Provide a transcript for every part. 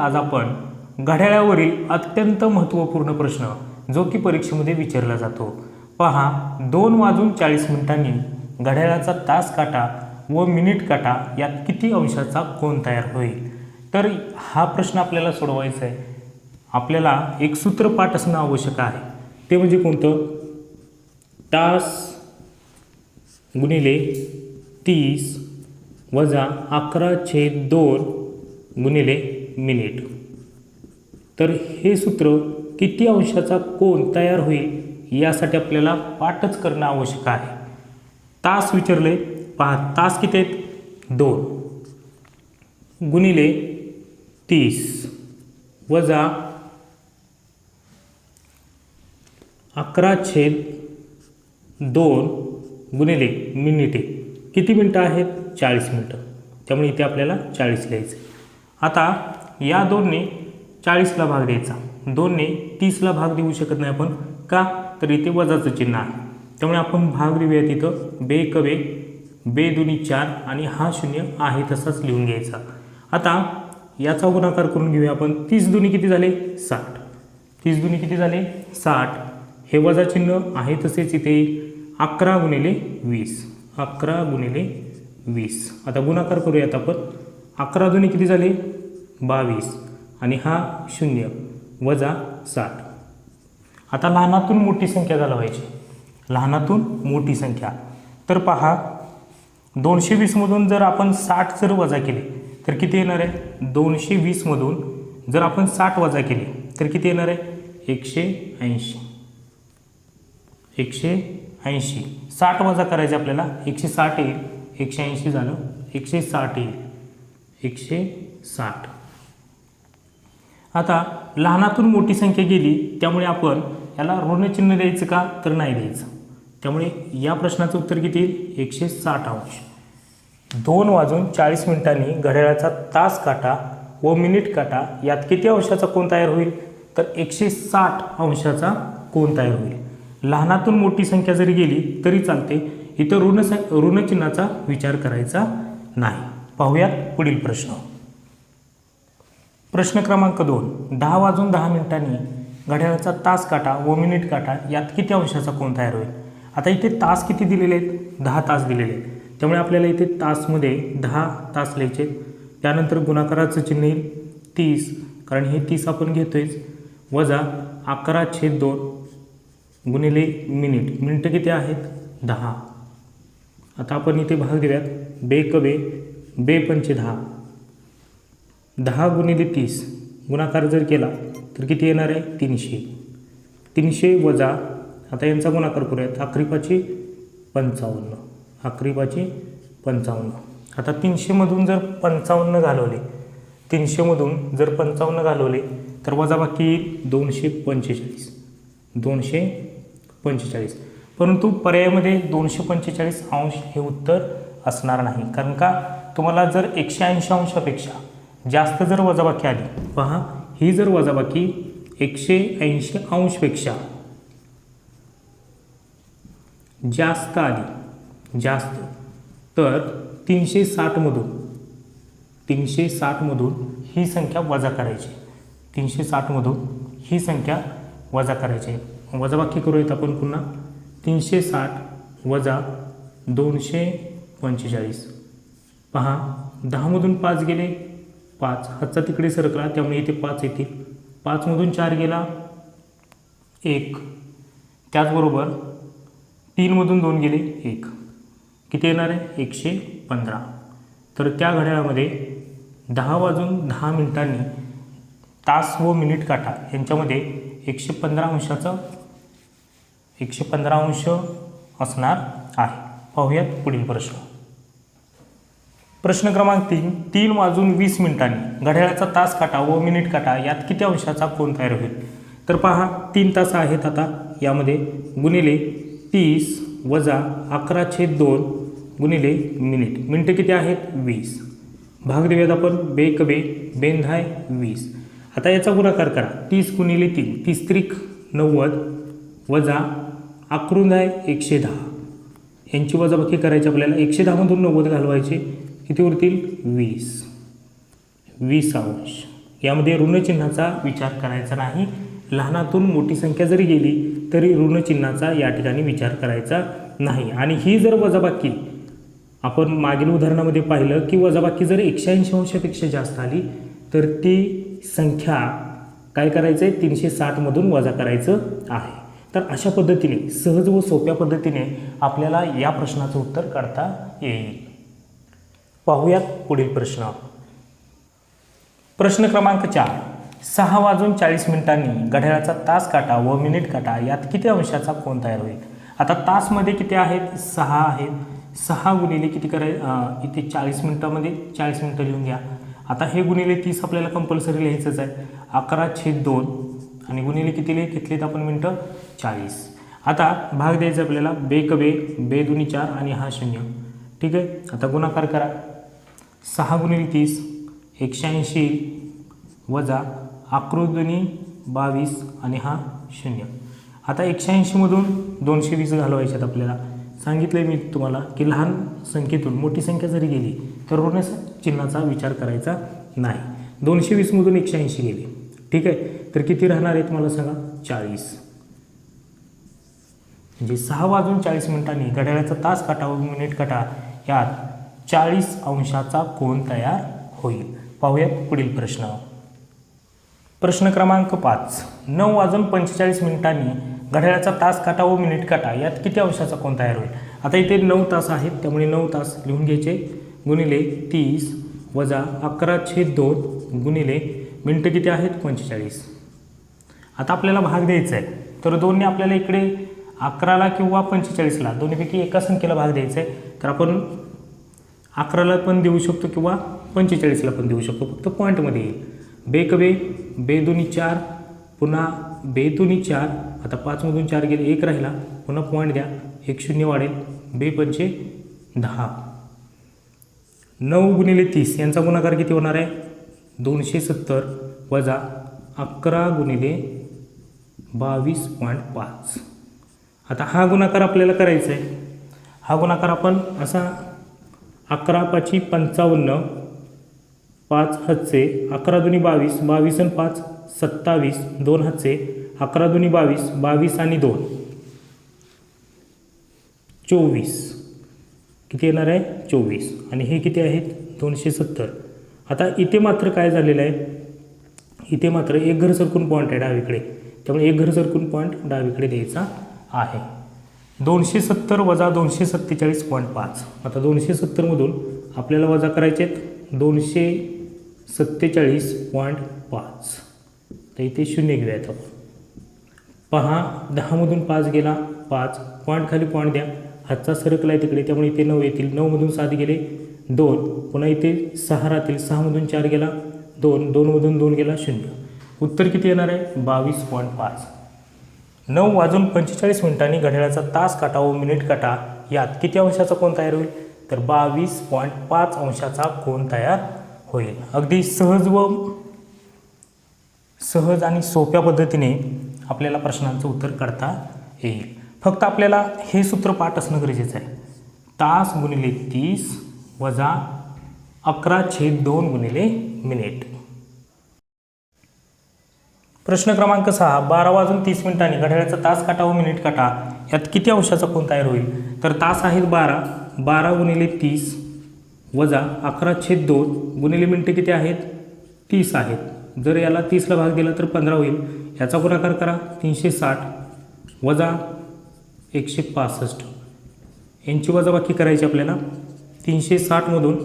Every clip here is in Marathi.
आज आपण घड्याळावरील अत्यंत महत्त्वपूर्ण प्रश्न जो की परीक्षेमध्ये विचारला जातो। पहा 2:40 घड्याळाचा तास काटा व मिनिट काटा यात किती अंशाचा कोन तयार होईल। तर हा प्रश्न आपल्याला सोडवायचा आहे। आपल्याला एक सूत्र पाठ असणे आवश्यक आहे, ते म्हणजे कोणतं? तास गुणिले 30 वजा 11/2 गुणिले मिनिट। तर हे सूत्र किती अंशाचा कोन तयार होईल यासाठी आपल्याला पाठच करणं आवश्यक आहे। तास विचारले, पहा तास किती आहेत? 2 गुणिले 30 वजा 11/2 गुणिले मिनिटे। किती मिनटं आहेत? 40 मिनटं। त्यामुळे इथे आपल्याला 40 लिहायचं। आता या 2ने 40ला भाग द्यायचा, 2ने 30ला भाग देऊ शकत नाही आपण, का तर इथे वजाचं चिन्ह आहे। त्यामुळे आपण भाग देऊया तिथं, बे कवे बे दुनी 4 आणि हा 0 आहे तसाच लिहून घ्यायचा। आता याचा गुणाकार करून घेऊया आपण। 30 दुनी किती झाले? 60। 30 दुनी किती झाले? 60। हे वजा चिन्ह आहे तसेच इथे 11 गुणिले 20, 11 गुणिले 20। आता गुणाकार करूयात आपण। 11 दुनी किती झाले? 22 आणि हा 0 वजा 60। आता लहानातून मोठी संख्या घालवायची, लहानातून मोठी संख्या। तर पहा 220 मधून जर आपण 60 जर वजा केले तर किती येणार आहे? 220 मधून जर आपण 60 वजा केले तर किती येणार आहे? 180। 180 60 वजा करायचे आपल्याला, 160 येईल, 180 झालं, 160 येईल, 160। आता लहानातून मोठी संख्या गेली, त्यामुळे आपण याला ऋणचिन्ह द्यायचं का तर नाही द्यायचं। त्यामुळे या प्रश्नाचं उत्तर किती येईल? 160 अंश। 2:40 घड्याळाचा तास काटा व मिनिट काटा यात किती अंशाचा कोन तयार होईल? तर 160 अंशाचा कोन तयार होईल। लहानातून मोठी संख्या जरी गेली तरी चालते, इथं ऋणचिन्हाचा विचार करायचा नाही। पाहूयात पुढील प्रश्न। प्रश्न क्रमांक 2, 10:10 घड्याळाचा तास काटा व मिनिट काटा यात किती अंशाचा कोन तयार होईल। आता इथे तास किती दिलेले आहेत? 10 तास दिलेले आहेत। त्यामुळे आपल्याला इथे तासमध्ये 10 तास लिहायचे। त्यानंतर गुणाकाराचं चिन्ह येईल 30, कारण हे 30 आपण घेतोयच, वजा 11/2 गुणिले मिनिट। मिनिटं किती आहेत? 10। आता आपण इथे भाग देऊयात, बे कवे बे पंचे 10, 10 गुणिले 30 गुणाकार जर केला तर किती येणार आहे? 300। 300 वजा, आता यांचा गुणाकार करूयात, 11×5 = 55, 11×5 = 55। आता 300 मधून जर 55 घालवले, 300 मधून जर 55 घालवले तर वजाबाकी येईल 245, 245। परंतु पर्यायामध्ये 245 अंश हे उत्तर असणार नाही, कारण का तुम्हाला जर 180 अंशापेक्षा जास्त जर वजाबाकी आली, पहा ही जर वजाबाकी 180 अंशपेक्षा जास्त आली, जास्त, तर 360 मधून ही संख्या वजा करायची, 360 मधून ही संख्या वजा करायची। वजाबाकी करूयात आपण पुन्हा, 360 वजा 245। पहा 10 मधून 5 गेले, 5 हातचा तिकडे सरकला, त्यामुळे इथे 5 येतील, 5 मधून 4 गेला 1, त्याचबरोबर 3 मधून 2 गेले 1, किती येणार आहे? 115। तर त्या घड्याळामध्ये 10:10 तास व मिनिट काटा यांच्यामध्ये 115 अंश असणार आहे। पाहूयात पुढील प्रश्न। प्रश्न क्रमांक 3, 3:20 घड्याळाचा तास काटा व मिनिट काटा यात किती अंशाचा कोन तयार होईल। तर पहा 3 तास आहेत, आता यामध्ये गुणिले 30 वजा 11/2 गुणिले मिनिट। मिनिटं किती आहेत? 20। भाग देऊयात आपण, बे कवे बेन 10 20। आता याचा गुणाकार करा, 30 गुणिले 3 30 त्रिक 90 वजा 11 110, यांची वजाबाकी करायची आपल्याला। 110 मधून 90 घालवायचे, किती उरतील? 20 अंश। यामध्ये ऋणचिन्हाचा विचार करायचा नाही. लहानातून मोठी संख्या जरी गेली तरी ऋणचिन्हाचा या ठिकाणी विचार करायचा नाही. आणि ही जर वजाबाकी आपण मागील उदाहरणामध्ये पाहिलं की वजाबाकी जर 180 अंशापेक्षा जास्त आली तर ती संख्या काय करायचं आहे, 360मधून वजा करायचं आहे. तर अशा पद्धतीने सहज व सोप्या पद्धतीने आपल्याला या प्रश्नाचं उत्तर काढता येईल. पाहूयात पुढील प्रश्न. प्रश्न क्रमांक 4. 6:40 घड्याळाचा तास काटा व मिनिट काटा यात किती अंशाचा कोन तयार होईल. आता तासमध्ये किती आहेत, 6 आहेत. 6 गुणिले किती इथे 40 मिनिटामध्ये 40 मिनिटं लिहून घ्या. आता हे गुणिले 30 आपल्याला कंपल्सरी लिहायचंच आहे. 11/2 आणि गुणिले किती घेतलेत आपण मिनटं, 40. आता भाग द्यायचा आपल्याला, बेक बे, बे दुनी 4 आणि हा 0. ठीक आहे. आता गुणाकार करा. 6 गुणिले 30 180 वजा 11 दुनी 22 आणि हा 0. आता 180मधून 220 घालवायच्यात आपल्याला. सांगितलं मी तुम्हाला की लहान संख्येतून मोठी संख्या जरी गेली तर ऋण चिन्हाचा विचार करायचा नाही. 220मधून 180 गेले. ठीक आहे. तर किती राहणार आहे तुम्हाला सांगा, 40. म्हणजे 6:40 घड्याळाचा तास काटा व मिनिट काटा यात 40 अंशाचा कोन तयार होईल. पाहूयात पुढील प्रश्न. प्रश्न क्रमांक 5. 9:45 घड्याळाचा तास काटा व मिनिट काटा यात किती अंशाचा कोन तयार होईल. आता इथे 9 तास आहेत त्यामुळे 9 तास लिहून घ्यायचे. गुणिले 30 वजा 11/2 गुणिले मिनटं किती आहेत, 45. आता आपल्याला भाग द्यायचा आहे. तर दोन्ही आपल्याला इकडे 11ला किंवा 45ला दोन्हीपैकी एका संख्येला भाग द्यायचा आहे. तर आपण 11ला पण देऊ शकतो किंवा 45ला पण देऊ शकतो, फक्त पॉईंटमध्ये येईल. बेक बे, बे दुनी 4 पुन्हा बे दुनी 4. आता 5मधून 4 गेले, 1 राहिला. पुन्हा पॉईंट द्या, 1 0 वाढेल. बे 5 10. 9 गुणिले 30 यांचा गुणाकार किती होणार आहे, 270 वजा 11 गुणिले 22.5. आता हा गुणाकार आपल्याला करायचा आहे. हा गुणाकार आपण असा 11×5 = 55, 5 हातचे 11 दुनी 22, 22 आणि 5 27, 2 हातचे 11 दुनी 22, 22 आणि 2 24. किती येणार आहे, 24. आणि हे किती आहेत, 270. आता इथे मात्र काय झालेलं आहे, इथे मात्र एक घर सरकून पॉईंट आहे डावीकडे, त्यामुळे एक घर सरकून पॉईंट डावीकडे द्यायचा आहे. 270 वजा 247.5. आता 270मधून आपल्याला वजा करायचे आहेत 247.5. तर इथे 0 घेऊयात आपण. पहा 10मधून 5 गेला, 5 पॉईंट खाली पॉईंट द्या. हातचा सरकला आहे तिकडे, त्यामुळे इथे 9 येतील. 9मधून 7 गेले, 2. पुन्हा इथे 6 राहतील. 6मधून 4 गेला, 2. 2मधून 2 गेला, 0. उत्तर किती येणार आहे, 22.5. 9:45 घड्याळाचा तास काटा व मिनिट काटा यात किती अंशाचा कोन तयार होईल, तर 22.5 अंशाचा कोन तयार होईल. अगदी सहज आणि सोप्या पद्धतीने आपल्याला प्रश्नांचं उत्तर काढता येईल. फक्त आपल्याला हे सूत्र पाठ असणं गरजेचं आहे. तास गुणिले 30 वजा 11/2 गुणिले मिनिट. प्रश्न क्रमांक 6. 12:30 घड्याळाचा तास काटा व मिनिट काटा यात किती अंशाचा कोन तयार होईल, तर तास आहेत 12, 12 गुणिले 30 वजा 11/2 गुणिले मिनटं किती आहेत, 30 आहेत. जर याला 30ला भाग दिला तर 15 होईल. याचा गुणाकार करा, 360 वजा 165. यांची वजाबाकी करायची आपल्याला. 360मधून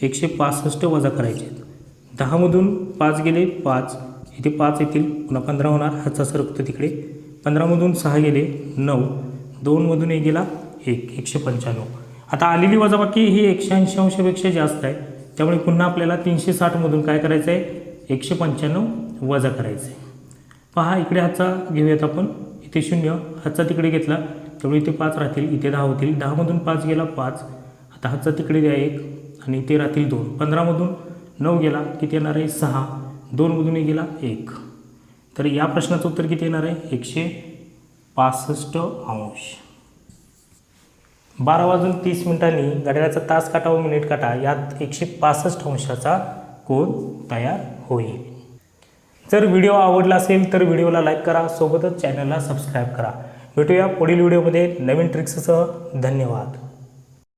165 वजा करायचे. 10मधून 5 गेले, 5. इथे 5 येतील, पुन्हा 15 होणार. हातचा सरकतो तिकडे. 15मधून 6 गेले, 9. 2मधून 1 गेला, 1. 195. आता आलेली वजाबाकी ही 180 अंशापेक्षा जास्त आहे, त्यामुळे पुन्हा आपल्याला 360मधून काय करायचं आहे, 195 वजा करायचं आहे. पहा इकडे हातचा घेऊयात आपण. इथे 0, हातचा तिकडे घेतला त्यामुळे इथे 5 राहतील, इथे 10 होतील. 10मधून 5 गेला, 5. आता हातचा तिकडे द्या 1 आणि इथे राहतील 2. 15मधून 9 गेला, किती येणार आहे, 6. 2मधून 1 गेला, 1. तर या प्रश्नाचं उत्तर किती येणार आहे, 165 अंश. 12:30 घड्याळाचा तास काटा व मिनिट काटा यात 165 अंशाचा कोन तयार होईल. जर व्हिडिओ आवडला असेल तर व्हिडिओला लाईक करा, सोबतच चॅनलला सबस्क्राईब करा. भेटूया पुढील व्हिडिओमध्ये नवीन ट्रिक्ससह. धन्यवाद.